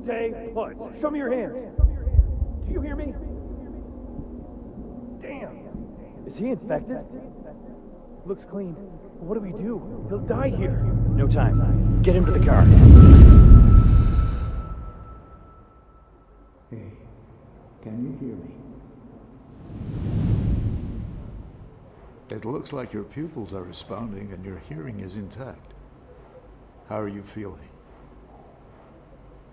Stay put. Show me your hands. Do you hear me? Damn. Is he infected? Looks clean. What do we do? He'll die here. No time. Get him to the car. Hey, can you hear me? It looks like your pupils are responding and your hearing is intact. How are you feeling?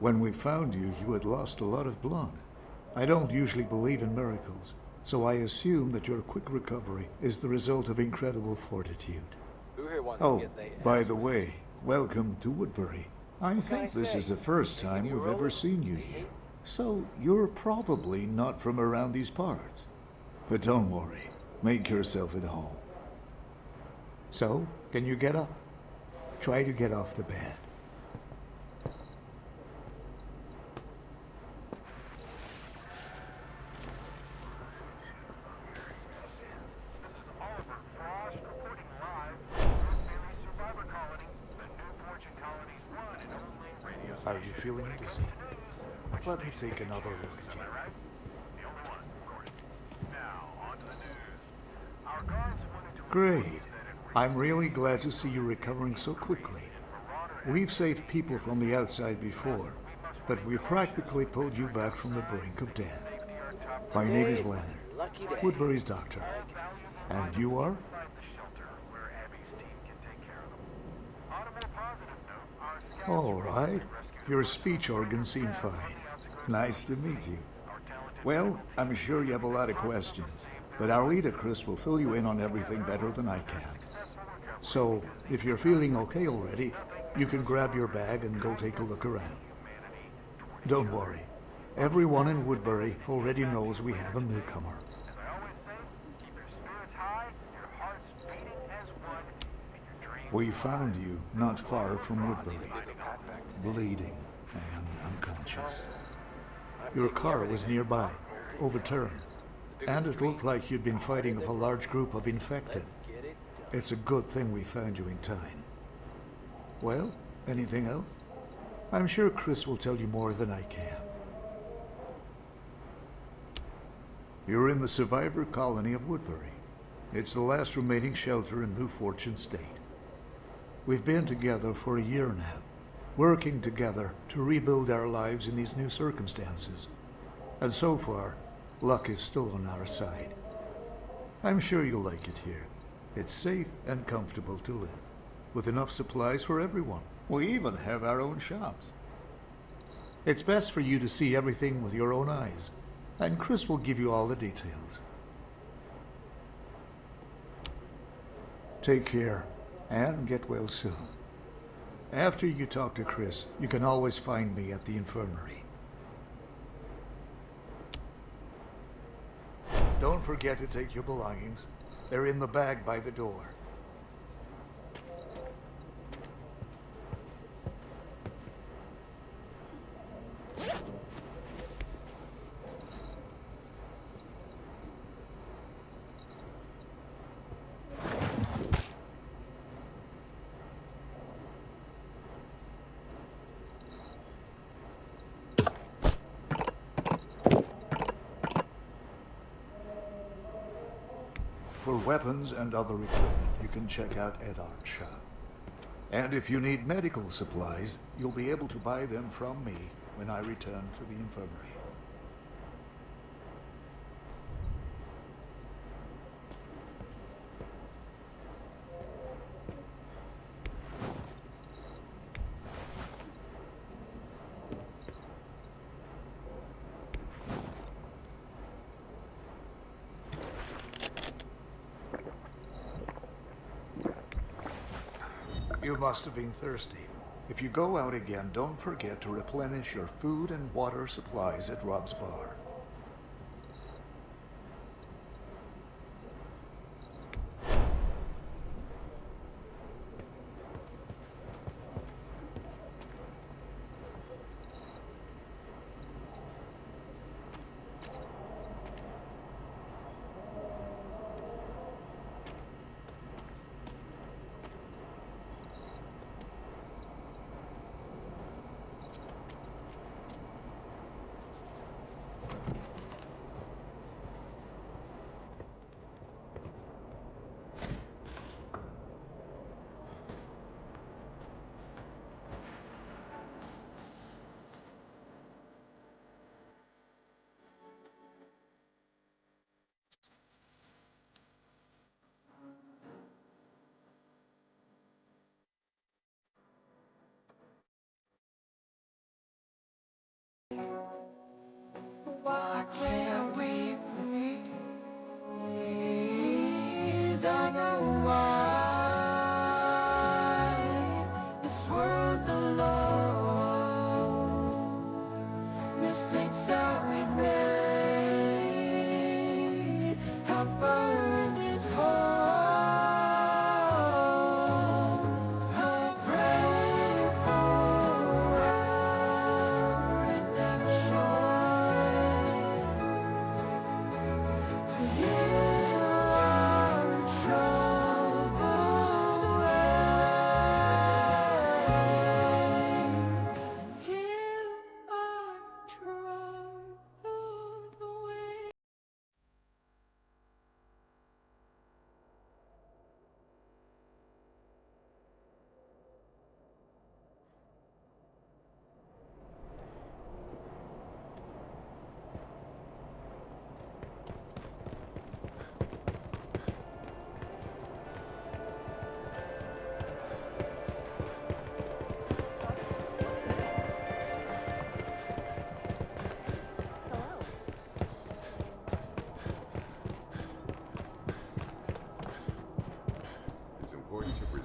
When we found you, you had lost a lot of blood. I don't usually believe in miracles, so I assume that your quick recovery is the result of incredible fortitude. Who here wants Oh, to get their by ass the whipped? way, welcome to Woodbury. I think this is the first time we've ever seen you here. So you're probably not from around these parts. But don't worry, make yourself at home. So, can you get up? Try to get off the bed. Are you feeling dizzy? Let me take another look at you. Great. I'm really glad to see you recovering so quickly. We've saved people from the outside before, but we practically pulled you back from the brink of death. My name is Leonard, Woodbury's doctor. And you are? All right. Your speech organs seem fine. Nice to meet you. Well, I'm sure you have a lot of questions, but our leader, Chris, will fill you in on everything better than I can. So, if you're feeling okay already, you can grab your bag and go take a look around. Don't worry. Everyone in Woodbury already knows we have a newcomer. We found you not far from Woodbury, bleeding and unconscious. Your car was nearby, overturned, and it looked like you'd been fighting with a large group of infected. It's a good thing we found you in time. Well, anything else? I'm sure Chris will tell you more than I can. You're in the survivor colony of Woodbury. It's the last remaining shelter in New Fortune State. We've been together for a year now, working together to rebuild our lives in these new circumstances. And so far, luck is still on our side. I'm sure you'll like it here. It's safe and comfortable to live, with enough supplies for everyone. We even have our own shops. It's best for you to see everything with your own eyes, and Chris will give you all the details. Take care, and get well soon. After you talk to Chris, you can always find me at the infirmary. Don't forget to take your belongings. They're in the bag by the door. For weapons and other equipment, you can check out Edar's shop. And if you need medical supplies, you'll be able to buy them from me when I return to the infirmary. You must have been thirsty. If you go out again, don't forget to replenish your food and water supplies at Rob's bar.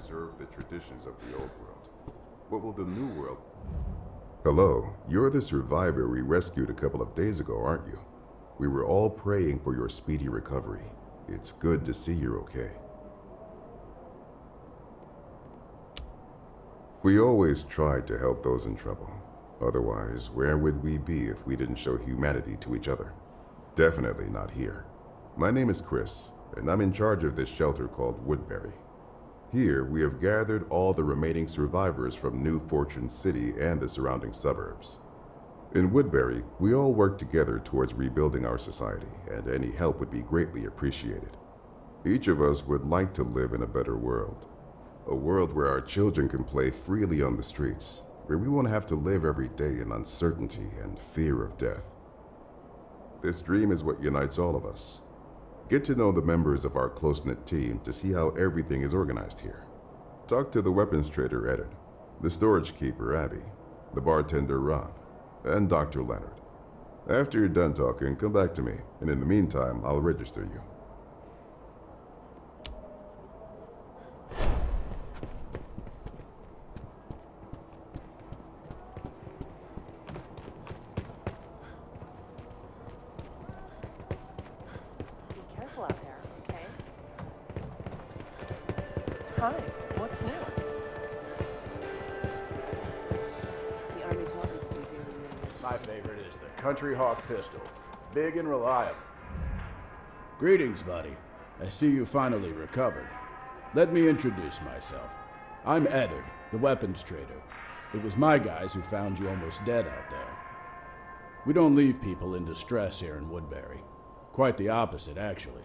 preserve the traditions of the old world. What will the new world... Hello, you're the survivor we rescued a couple of days ago, aren't you? We were all praying for your speedy recovery. It's good to see you're okay. We always tried to help those in trouble. Otherwise, where would we be if we didn't show humanity to each other? Definitely not here. My name is Chris, and I'm in charge of this shelter called Woodbury. Here, we have gathered all the remaining survivors from New Fortune City and the surrounding suburbs. In Woodbury, we all work together towards rebuilding our society, and any help would be greatly appreciated. Each of us would like to live in a better world. A world where our children can play freely on the streets, where we won't have to live every day in uncertainty and fear of death. This dream is what unites all of us. Get to know the members of our close-knit team to see how everything is organized here. Talk to the weapons trader, Edward, the storage keeper, Abby, the bartender, Rob, and Dr. Leonard. After you're done talking, come back to me, and in the meantime, I'll register you. Hi, what's new? The Army told me that you do. My favorite is the Country Hawk pistol. Big and reliable. Greetings, buddy. I see you finally recovered. Let me introduce myself. I'm Eddard, the weapons trader. It was my guys who found you almost dead out there. We don't leave people in distress here in Woodbury. Quite the opposite, actually.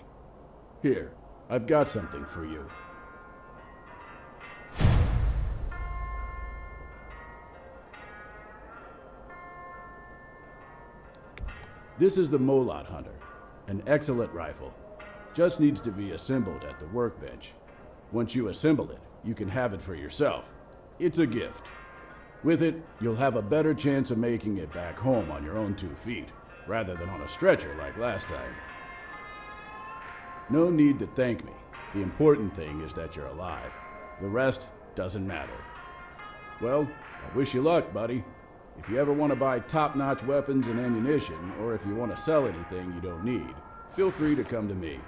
Here, I've got something for you. This is the Molot Hunter, an excellent rifle. Just needs to be assembled at the workbench. Once you assemble it, you can have it for yourself. It's a gift. With it, you'll have a better chance of making it back home on your own 2 feet, rather than on a stretcher like last time. No need to thank me. The important thing is that you're alive. The rest doesn't matter. Well, I wish you luck, buddy. If you ever want to buy top-notch weapons and ammunition, or if you want to sell anything you don't need, feel free to come to me.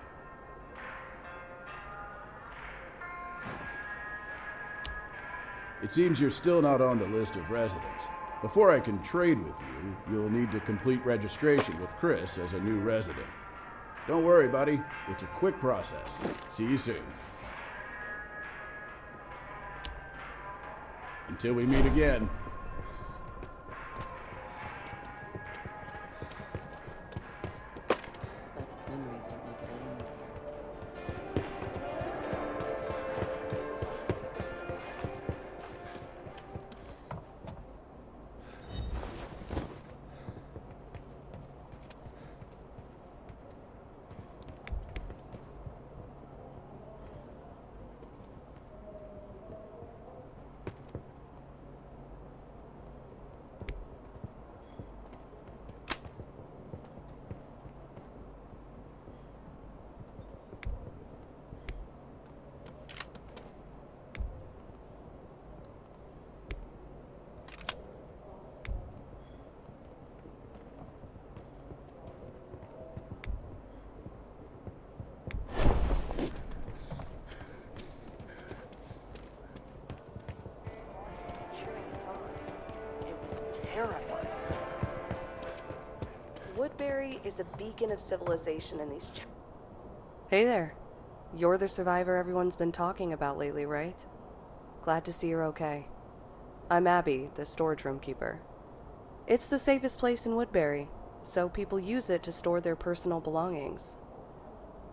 It seems you're still not on the list of residents. Before I can trade with you, you'll need to complete registration with Chris as a new resident. Don't worry, buddy. It's a quick process. See you soon. Until we meet again. terrifying. Woodbury is a beacon of civilization in these Hey there. You're the survivor everyone's been talking about lately, right? Glad to see you're okay. I'm Abby, the storage room keeper. It's the safest place in Woodbury, so people use it to store their personal belongings.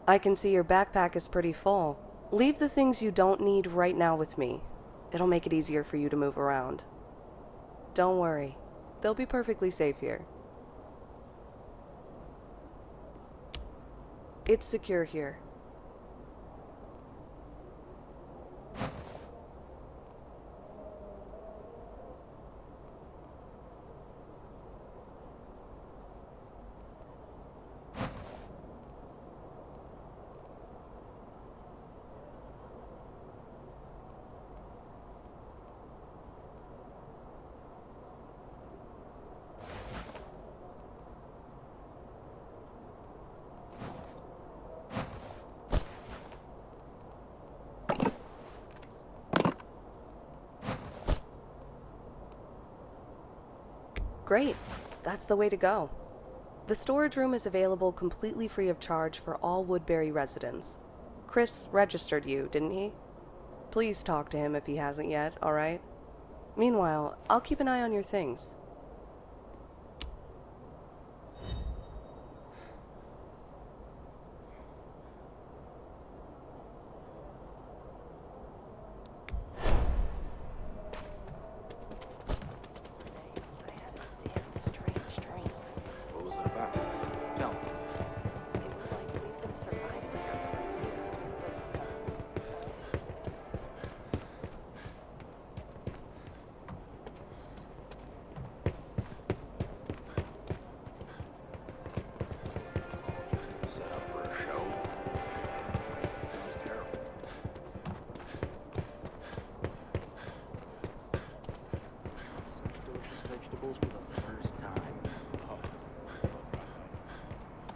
I can see your backpack is pretty full. Leave the things you don't need right now with me. It'll make it easier for you to move around. Don't worry, they'll be perfectly safe here. It's secure here. Great, that's the way to go. The storage room is available completely free of charge for all Woodbury residents. Chris registered you, didn't he? Please talk to him if he hasn't yet, alright? Meanwhile, I'll keep an eye on your things.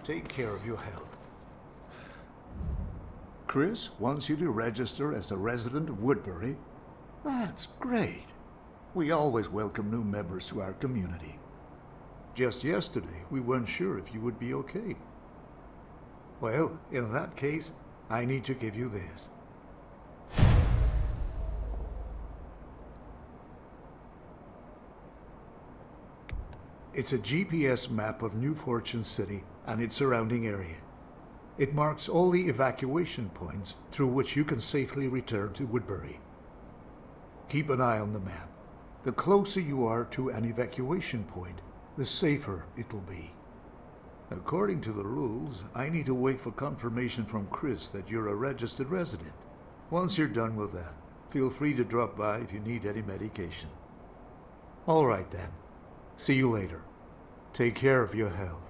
Take care of your health. Chris wants you to register as a resident of Woodbury. That's great. We always welcome new members to our community. Just yesterday, we weren't sure if you would be okay. Well, in that case, I need to give you this. It's a GPS map of New Fortune City and its surrounding area. It marks all the evacuation points through which you can safely return to Woodbury. Keep an eye on the map. The closer you are to an evacuation point, the safer it will be. According to the rules, I need to wait for confirmation from Chris that you're a registered resident. Once you're done with that, feel free to drop by if you need any medication. All right then. See you later. Take care of your health.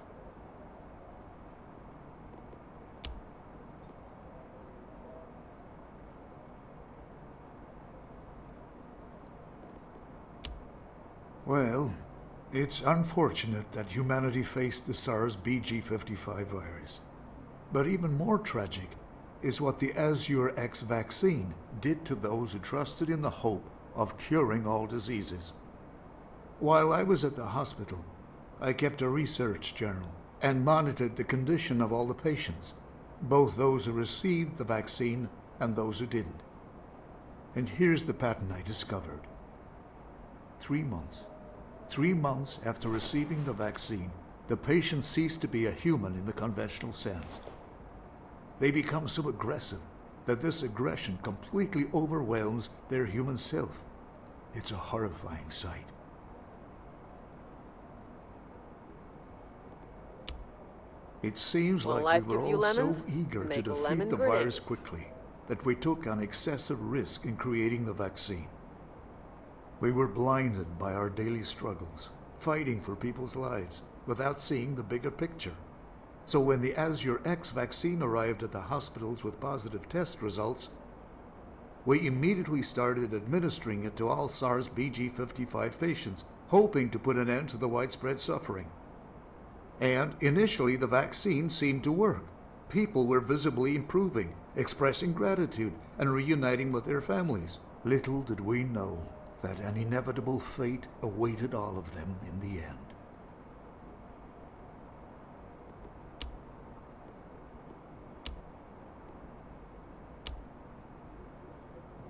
Well, it's unfortunate that humanity faced the SARS BG55 virus. But even more tragic is what the Azure X vaccine did to those who trusted in the hope of curing all diseases. While I was at the hospital, I kept a research journal and monitored the condition of all the patients, both those who received the vaccine and those who didn't. And here's the pattern I discovered. 3 months. 3 months after receiving the vaccine, the patient ceased to be a human in the conventional sense. They become so aggressive that this aggression completely overwhelms their human self. It's a horrifying sight. It seems Well, like life we were gives you all lemons, so eager to make defeat lemon the virus grenades. quickly that we took an excessive risk in creating the vaccine. We were blinded by our daily struggles, fighting for people's lives without seeing the bigger picture. So when the Azure X vaccine arrived at the hospitals with positive test results, we immediately started administering it to all SARS BG55 patients, hoping to put an end to the widespread suffering. And initially the vaccine seemed to work. People were visibly improving, expressing gratitude, and reuniting with their families. Little did we know that an inevitable fate awaited all of them in the end.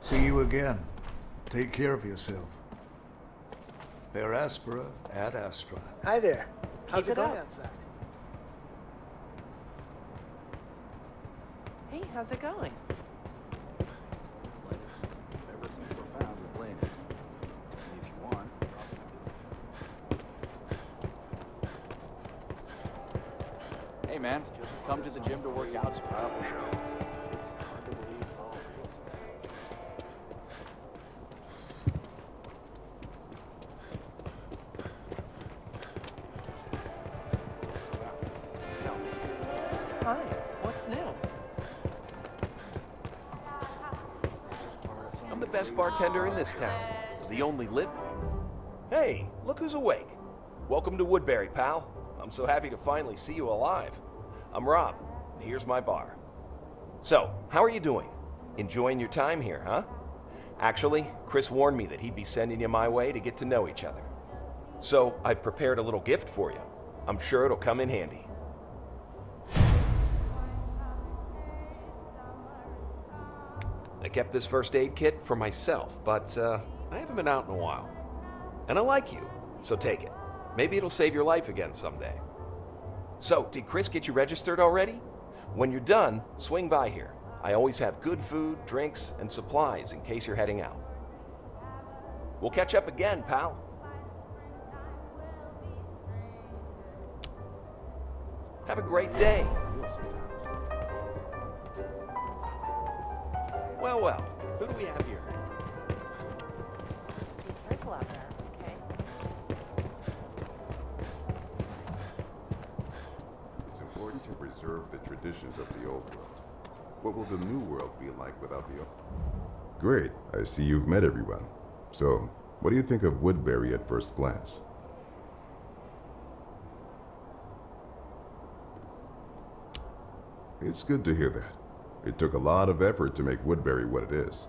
See you again. Take care of yourself. Per aspera ad astra. Hi there. How's Keep it it going up. outside? Hey, how's it going? Ever so profound with Lane. If you want. Hey man, come to the gym to work out. It's hard to believe it's all real. Hi, what's new? I'm the best bartender in this town. The only live. Hey, look who's awake. Welcome to Woodbury, pal. I'm so happy to finally see you alive. I'm Rob, and here's my bar. So, how are you doing? Enjoying your time here, huh? Actually, Chris warned me that he'd be sending you my way to get to know each other. So, I prepared a little gift for you. I'm sure it'll come in handy. I kept this first aid kit for myself, but I haven't been out in a while. And I like you, so take it. Maybe it'll save your life again someday. So, did Chris get you registered already? When you're done, swing by here. I always have good food, drinks, and supplies in case you're heading out. We'll catch up again, pal. Have a great day. Well, well, who do we have here? Be careful out there, okay? It's important to preserve the traditions of the old world. What will the new world be like without the old? Great, I see you've met everyone. So, what do you think of Woodbury at first glance? It's good to hear that. It took a lot of effort to make Woodbury what it is.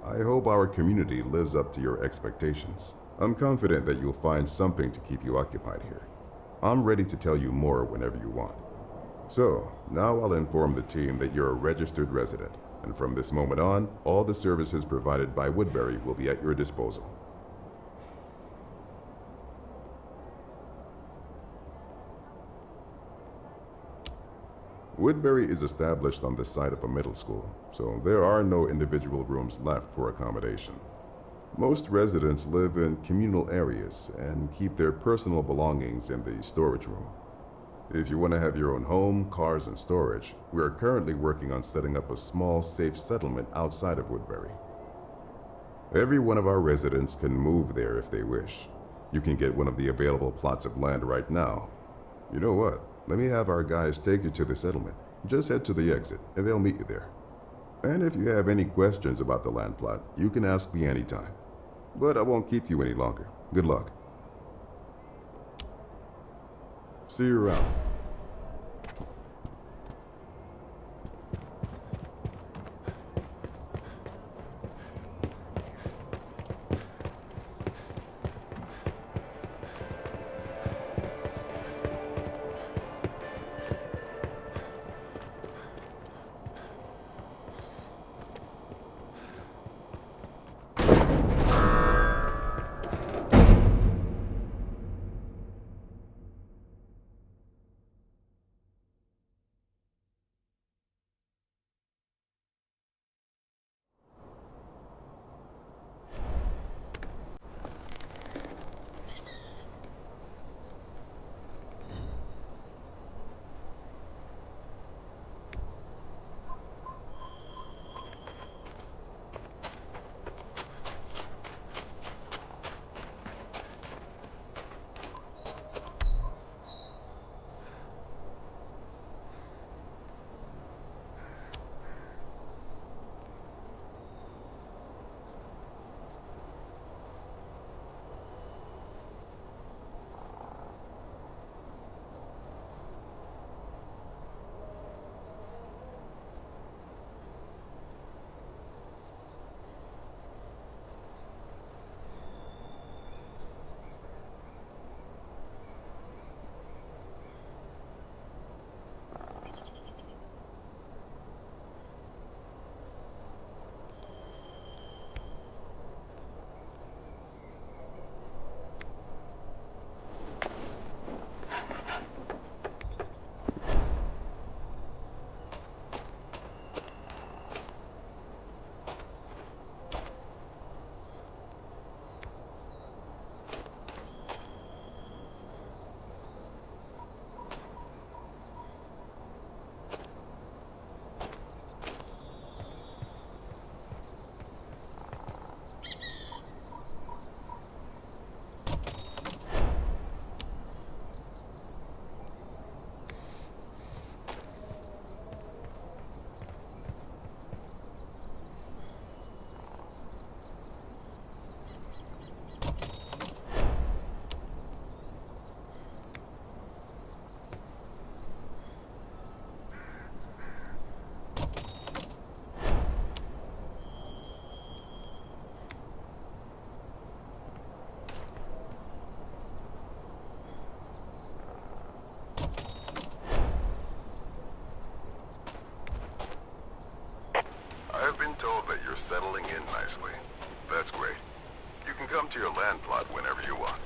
I hope our community lives up to your expectations. I'm confident that you'll find something to keep you occupied here. I'm ready to tell you more whenever you want. So, now I'll inform the team that you're a registered resident, and from this moment on, all the services provided by Woodbury will be at your disposal. Woodbury is established on the site of a middle school, so there are no individual rooms left for accommodation. Most residents live in communal areas and keep their personal belongings in the storage room. If you want to have your own home, cars, and storage, we are currently working on setting up a small, safe settlement outside of Woodbury. Every one of our residents can move there if they wish. You can get one of the available plots of land right now. You know what? Let me have our guys take you to the settlement. Just head to the exit, and they'll meet you there. And if you have any questions about the land plot, you can ask me anytime. But I won't keep you any longer. Good luck. See you around. whenever you want.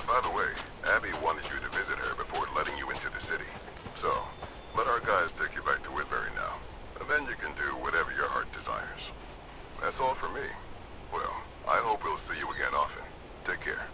By the way, Abby wanted you to visit her before letting you into the city. So, let our guys take you back to Woodbury now. And then you can do whatever your heart desires. That's all for me. Well, I hope we'll see you again often. Take care.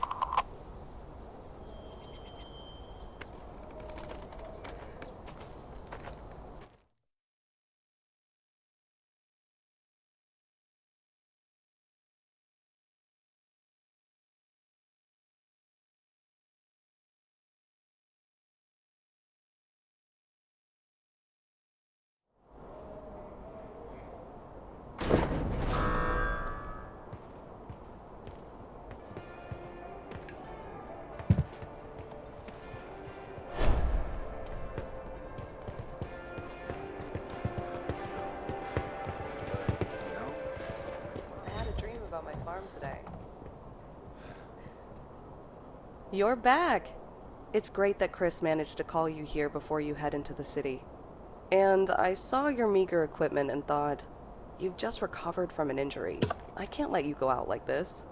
Today. You're back! It's great that Chris managed to call you here before you head into the city. And I saw your meager equipment and thought, you've just recovered from an injury. I can't let you go out like this.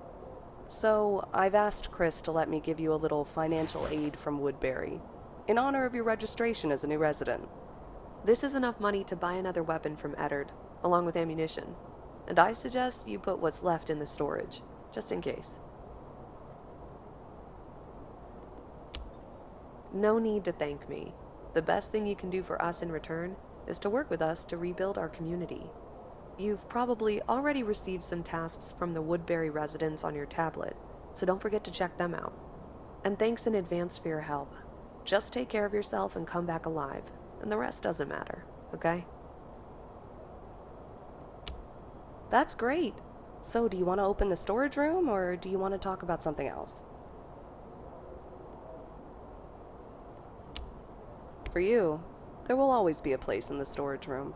So I've asked Chris to let me give you a little financial aid from Woodbury, in honor of your registration as a new resident. This is enough money to buy another weapon from Eddard, along with ammunition. And I suggest you put what's left in the storage, just in case. No need to thank me. The best thing you can do for us in return is to work with us to rebuild our community. You've probably already received some tasks from the Woodbury residents on your tablet, so don't forget to check them out. And thanks in advance for your help. Just take care of yourself and come back alive, and the rest doesn't matter, okay? That's great. So do you want to open the storage room, or do you want to talk about something else? For you, there will always be a place in the storage room.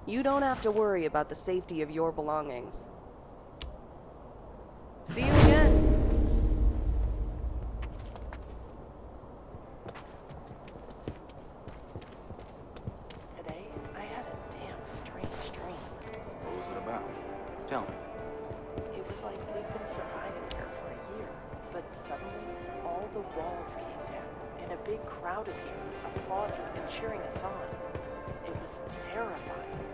You don't have to worry about the safety of your belongings. See you again. Tell me. It was like we've been surviving here for a year, but suddenly all the walls came down, and a big crowd appeared, applauding and cheering us on. It was terrifying.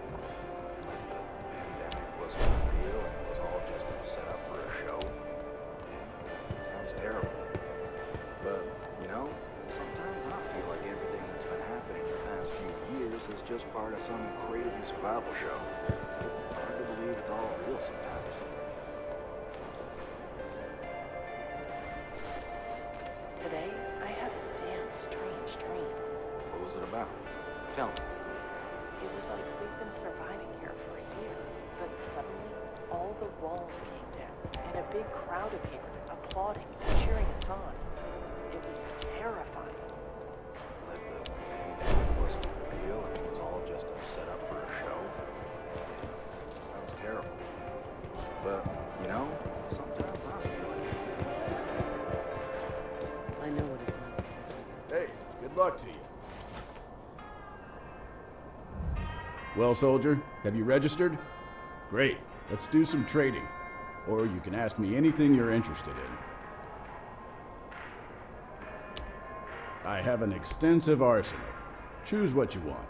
Like the pandemic wasn't real and it was all just a setup for a show? Yeah, it sounds terrible. But, you know, sometimes I feel like everything that's been happening the past few years is just part of some crazy survival show. It's hard to believe it's all real sometimes. Today, I had a damn strange dream. What was it about? Tell me. It was like we've been surviving here for a year, but suddenly all the walls came down, and a big crowd appeared, applauding and cheering us on. It was terrifying. Like the pandemic wasn't real and it was all just a setup for a show? Sounds terrible. But, you know, sometimes I feel like... I know what it's like to survive. Hey, good luck to you. Well, soldier, have you registered? Great, let's do some trading. Or you can ask me anything you're interested in. I have an extensive arsenal. Choose what you want.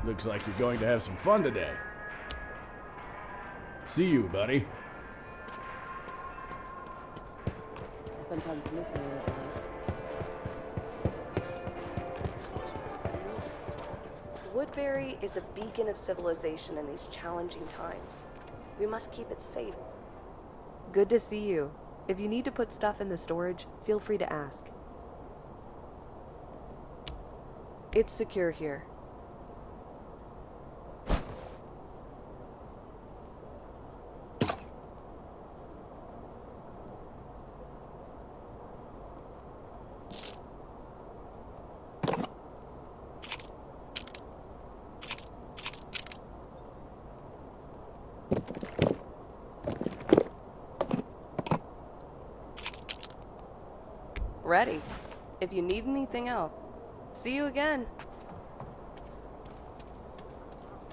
Looks like you're going to have some fun today. See you, buddy. I sometimes miss my old life. Woodbury is a beacon of civilization in these challenging times. We must keep it safe. Good to see you. If you need to put stuff in the storage, feel free to ask. It's secure here. Ready. If you need anything else, see you again. I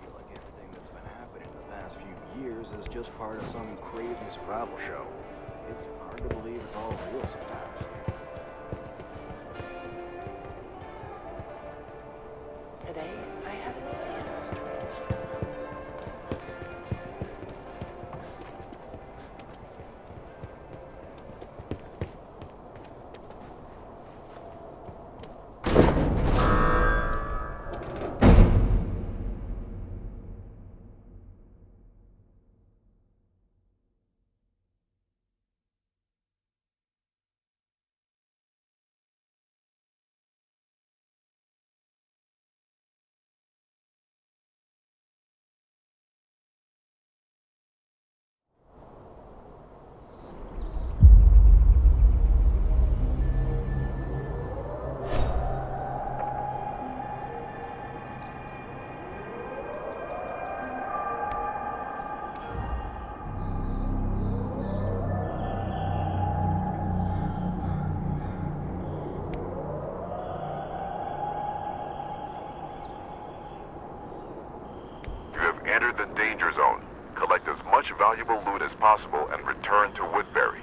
feel like everything that's been happening the past few years is just part of some crazy survival show. It's hard to believe it's all real sometimes. Today, I have a damn strange dream. Enter the danger zone. Collect as much valuable loot as possible and return to Woodbury.